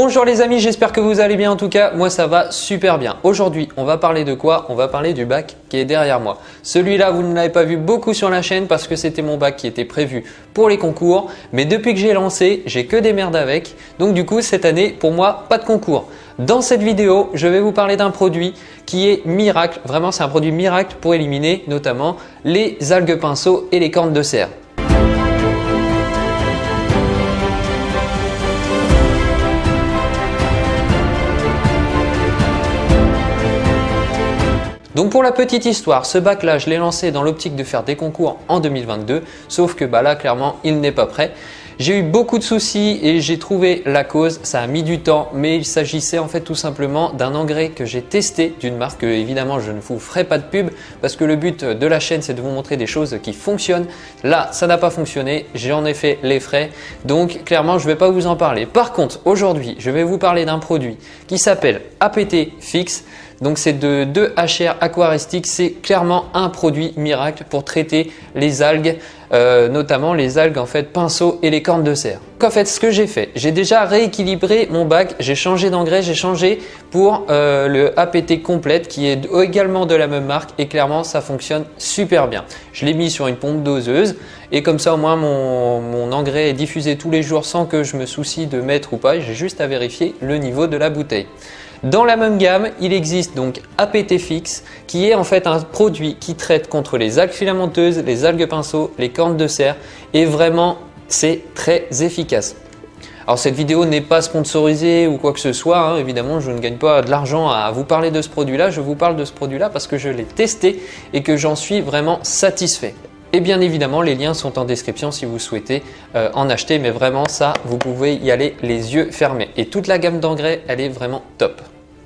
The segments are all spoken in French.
Bonjour les amis, j'espère que vous allez bien. En tout cas, moi ça va super bien. Aujourd'hui, on va parler de quoi? On va parler du bac qui est derrière moi. Celui-là, vous ne l'avez pas vu beaucoup sur la chaîne parce que c'était mon bac qui était prévu pour les concours. Mais depuis que j'ai lancé, j'ai que des merdes avec. Donc du coup, cette année, pour moi, pas de concours. Dans cette vidéo, je vais vous parler d'un produit qui est miracle. Vraiment, c'est un produit miracle pour éliminer notamment les algues pinceaux et les cornes de cerf. Donc pour la petite histoire, ce bac là, je l'ai lancé dans l'optique de faire des concours en 2022, sauf que là clairement il n'est pas prêt. J'ai eu beaucoup de soucis et j'ai trouvé la cause, ça a mis du temps, mais il s'agissait en fait tout simplement d'un engrais que j'ai testé d'une marque. Évidemment je ne vous ferai pas de pub parce que le but de la chaîne c'est de vous montrer des choses qui fonctionnent. Là ça n'a pas fonctionné, j'en ai fait les frais, donc clairement je ne vais pas vous en parler. Par contre aujourd'hui je vais vous parler d'un produit qui s'appelle APT Fix. Donc c'est de 2HR Aquaristique, c'est clairement un produit miracle pour traiter les algues, notamment les algues en fait pinceaux et les cornes de cerf. Donc en fait ce que j'ai fait, j'ai déjà rééquilibré mon bac, j'ai changé d'engrais, j'ai changé pour le APT complète qui est également de la même marque et clairement ça fonctionne super bien. Je l'ai mis sur une pompe doseuse et comme ça au moins mon engrais est diffusé tous les jours sans que je me soucie de mettre ou pas, j'ai juste à vérifier le niveau de la bouteille. Dans la même gamme, il existe donc APT Fix qui est en fait un produit qui traite contre les algues filamenteuses, les algues pinceaux, les cornes de cerf et vraiment c'est très efficace. Alors cette vidéo n'est pas sponsorisée ou quoi que ce soit, hein. Évidemment je ne gagne pas de l'argent à vous parler de ce produit-là, je vous parle de ce produit-là parce que je l'ai testé et que j'en suis vraiment satisfait. Et bien évidemment, les liens sont en description si vous souhaitez en acheter, mais vraiment ça, vous pouvez y aller les yeux fermés. Et toute la gamme d'engrais, elle est vraiment top.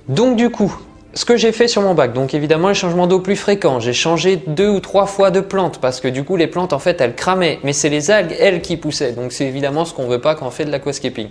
Donc du coup, ce que j'ai fait sur mon bac, donc évidemment les changements d'eau plus fréquents, j'ai changé 2 ou 3 fois de plantes parce que du coup les plantes en fait elles cramaient, mais c'est les algues elles qui poussaient, donc c'est évidemment ce qu'on veut pas quand on fait de l'aquascaping.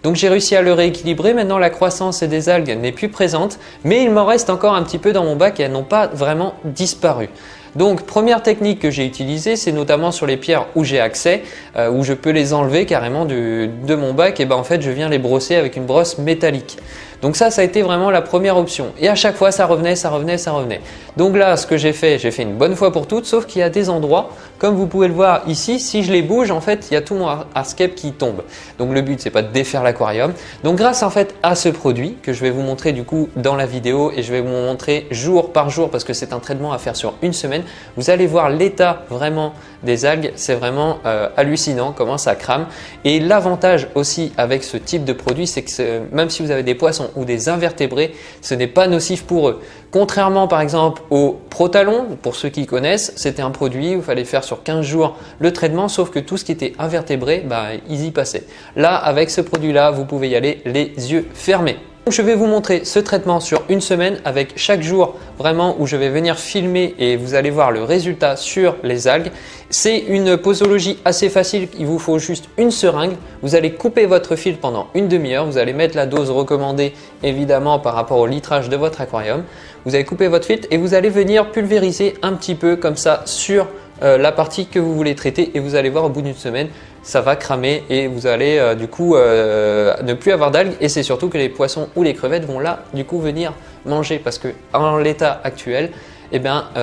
Donc j'ai réussi à le rééquilibrer, maintenant la croissance des algues n'est plus présente, mais il m'en reste encore un petit peu dans mon bac et elles n'ont pas vraiment disparu. Donc première technique que j'ai utilisée, c'est notamment sur les pierres où j'ai accès, où je peux les enlever carrément de mon bac et ben en fait je viens les brosser avec une brosse métallique. Donc ça a été vraiment la première option et à chaque fois ça revenait, ça revenait, ça revenait. Donc là ce que j'ai fait une bonne fois pour toutes, sauf qu'il y a des endroits, comme vous pouvez le voir ici, si je les bouge en fait il y a tout mon hardscape qui tombe. Donc le but c'est pas de défaire l'aquarium. Donc grâce en fait à ce produit que je vais vous montrer du coup dans la vidéo et je vais vous montrer jour par jour parce que c'est un traitement à faire sur une semaine, vous allez voir l'état vraiment des algues, c'est vraiment hallucinant comment ça crame. Et l'avantage aussi avec ce type de produit, c'est que même si vous avez des poissons ou des invertébrés, ce n'est pas nocif pour eux. Contrairement par exemple au Protalon, pour ceux qui connaissent, c'était un produit où il fallait faire sur 15 jours le traitement, sauf que tout ce qui était invertébré, ils y passaient. Là, avec ce produit-là, vous pouvez y aller les yeux fermés. Je vais vous montrer ce traitement sur une semaine avec chaque jour vraiment où je vais venir filmer et vous allez voir le résultat sur les algues. C'est une posologie assez facile, il vous faut juste une seringue. Vous allez couper votre fil pendant une demi-heure, vous allez mettre la dose recommandée évidemment par rapport au litrage de votre aquarium. Vous allez couper votre filtre et vous allez venir pulvériser un petit peu comme ça sur la partie que vous voulez traiter et vous allez voir au bout d'une semaine ça va cramer et vous allez du coup ne plus avoir d'algues et c'est surtout que les poissons ou les crevettes vont là du coup venir manger parce que en l'état actuel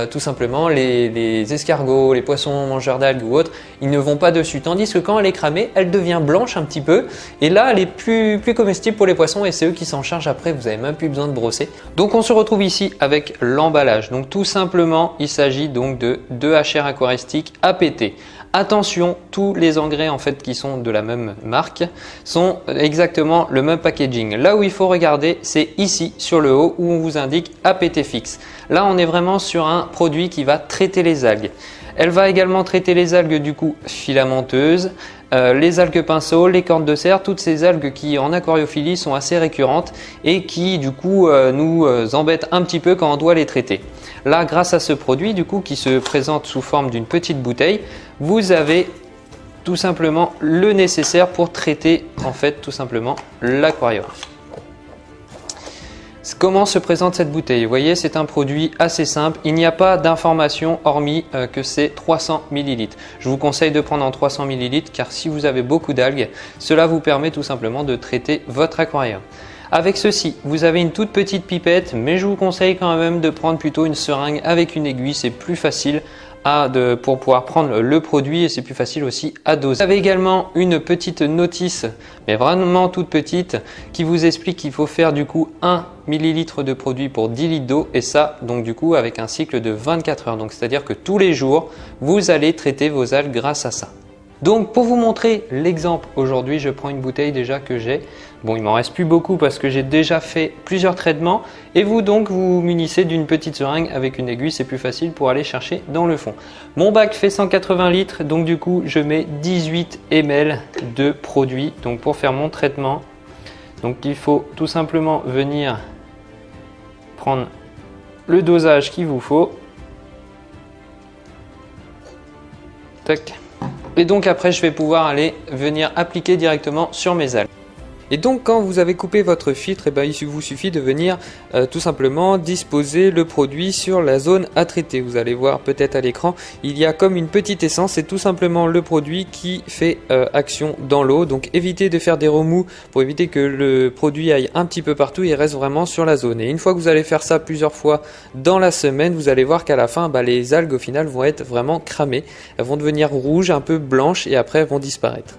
tout simplement les escargots, les poissons mangeurs d'algues ou autres, ils ne vont pas dessus. Tandis que quand elle est cramée, elle devient blanche un petit peu et là elle est plus comestible pour les poissons et c'est eux qui s'en chargent après, vous n'avez même plus besoin de brosser. Donc on se retrouve ici avec l'emballage. Donc tout simplement, il s'agit donc de 2HR Aquaristique APT. Attention, tous les engrais en fait qui sont de la même marque sont exactement le même packaging. Là où il faut regarder, c'est ici sur le haut où on vous indique APT Fix. Là, on est vraiment sur un produit qui va traiter les algues. Elle va également traiter les algues du coup filamenteuses, les algues pinceaux, les cornes de cerf, toutes ces algues qui en aquariophilie sont assez récurrentes et qui du coup nous embêtent un petit peu quand on doit les traiter. Là, grâce à ce produit du coup qui se présente sous forme d'une petite bouteille, vous avez tout simplement le nécessaire pour traiter en fait tout simplement l'aquarium. Comment se présente cette bouteille? Vous voyez, c'est un produit assez simple. Il n'y a pas d'information hormis que c'est 300 ml. Je vous conseille de prendre en 300 ml car si vous avez beaucoup d'algues, cela vous permet tout simplement de traiter votre aquarium. Avec ceci, vous avez une toute petite pipette, mais je vous conseille quand même de prendre plutôt une seringue avec une aiguille. C'est plus facile pour pouvoir prendre le produit et c'est plus facile aussi à doser. Vous avez également une petite notice, mais vraiment toute petite, qui vous explique qu'il faut faire du coup 1 ml de produit pour 10 litres d'eau et ça donc du coup avec un cycle de 24 heures. Donc c'est-à-dire que tous les jours, vous allez traiter vos algues grâce à ça. Donc pour vous montrer l'exemple aujourd'hui, je prends une bouteille déjà que j'ai. Bon, il m'en reste plus beaucoup parce que j'ai déjà fait plusieurs traitements et vous donc vous munissez d'une petite seringue avec une aiguille, c'est plus facile pour aller chercher dans le fond. Mon bac fait 180 litres donc du coup je mets 18 ml de produit donc pour faire mon traitement. Donc il faut tout simplement venir prendre le dosage qu'il vous faut. Tac. Et donc après je vais pouvoir venir appliquer directement sur mes algues. Et donc quand vous avez coupé votre filtre, il vous suffit de venir tout simplement disposer le produit sur la zone à traiter. Vous allez voir peut-être à l'écran, il y a comme une petite essence, c'est tout simplement le produit qui fait action dans l'eau. Donc évitez de faire des remous pour éviter que le produit aille un petit peu partout, il reste vraiment sur la zone. Et une fois que vous allez faire ça plusieurs fois dans la semaine, vous allez voir qu'à la fin, les algues au final vont être vraiment cramées. Elles vont devenir rouges, un peu blanches et après elles vont disparaître.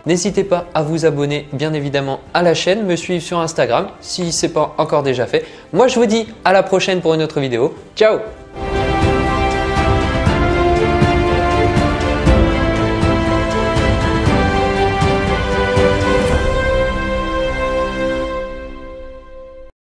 N'hésitez pas à vous abonner bien évidemment à la chaîne, me suivre sur Instagram si ce n'est pas encore déjà fait. Moi je vous dis à la prochaine pour une autre vidéo. Ciao!